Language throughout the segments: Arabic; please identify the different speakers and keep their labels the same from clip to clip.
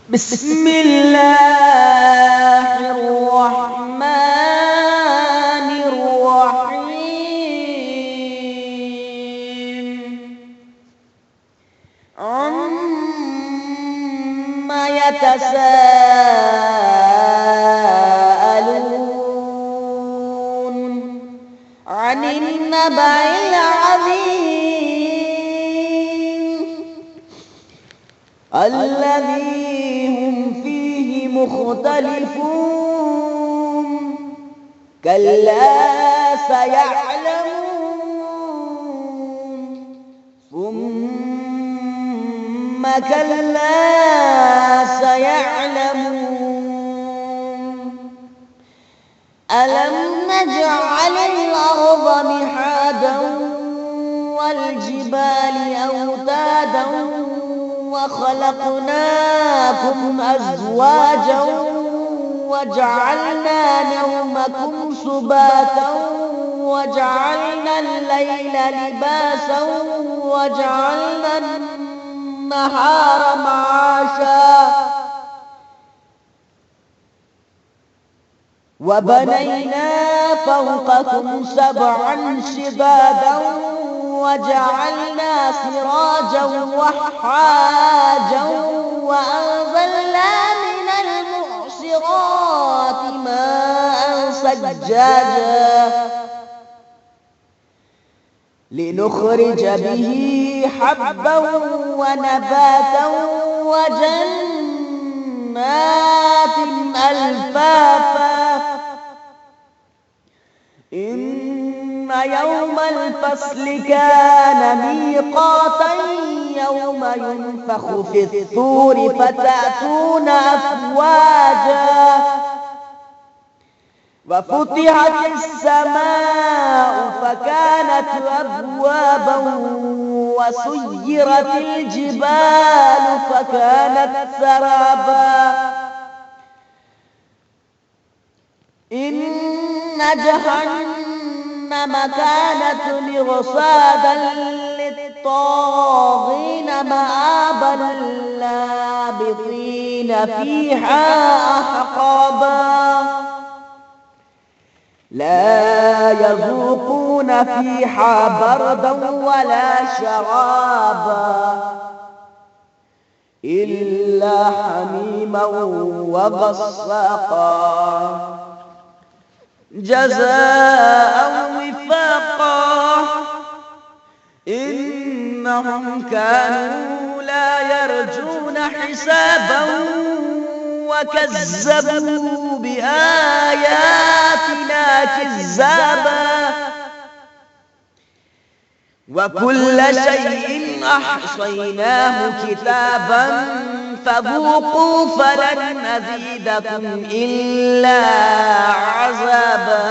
Speaker 1: بسم الله الرحمن الرحيم عما يتساءلون عن النبأ العظيم الذي هم فيه مختلفون كلا سيعلمون ثم كلا سيعلمون ألم نجعل الأرض مهادا والجبال أوتادا وخلقناكم أزواجا وجعلنا نومكم سباتا وجعلنا الليل لباسا وجعلنا النهار معاشا وبنينا فوقكم سبعا شدادا وجعلنا سراجا وحاجا وأنزلنا من المعصرات ماء ثجاجا لنخرج به حبا ونباتا وجنات ألفافا إن يوم الفصل كان ميقاتا يوم ينفخ في الصور فتأتون أفواجا وفتحت السماء فكانت أبوابا وسيرت الجبال فكانت سرابا إن جهنم كانت مرصادا للطاغين مآبا لابثين فيها أحقابا لا يذوقون فيها بردا ولا شرابا إلا حميما وغساقا جزاء وفاقا إنهم كانوا لا يرجون حسابا وكذبوا بآياتنا كذابا وكل شيء أحصيناه كتابا فذوقوا فلن نزيدكم إلا عذابا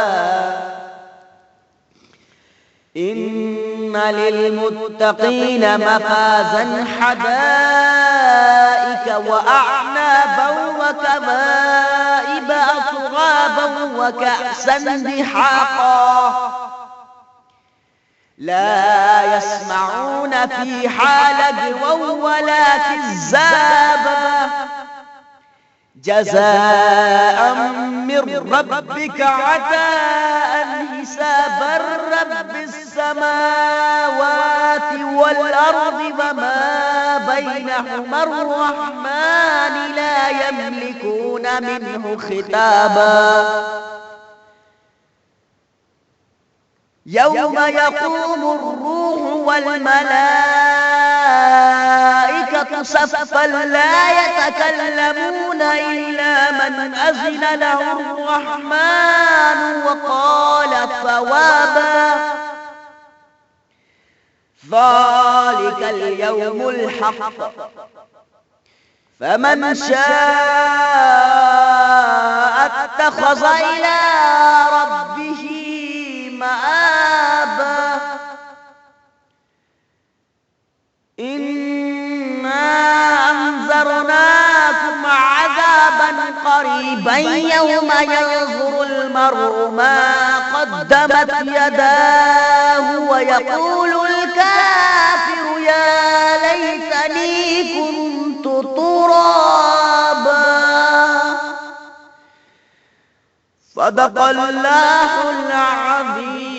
Speaker 1: إن للمتقين مفازا حدائق وأعنابا وكواعب أترابا وكأسا دحاقا لا يسمعون فيها لغوا ولا كذابا جزاء من ربك عطاء حسابا رب السماوات والأرض وما بينهما الرحمن لا يملكون منه خطابا يوم يقوم الروح والملائكة صفا لا يتكلمون إلا من أذن له الرحمن وقال صوابا ذلك اليوم الحق فمن شاء اتخذ إلى ربه مآبا إنا أنذرناكم عذابا قريبا يوم ينظر المرء ما قدمت يداه ويقول الكافر يا ليتني كنت ترابا صدق الله العظيم.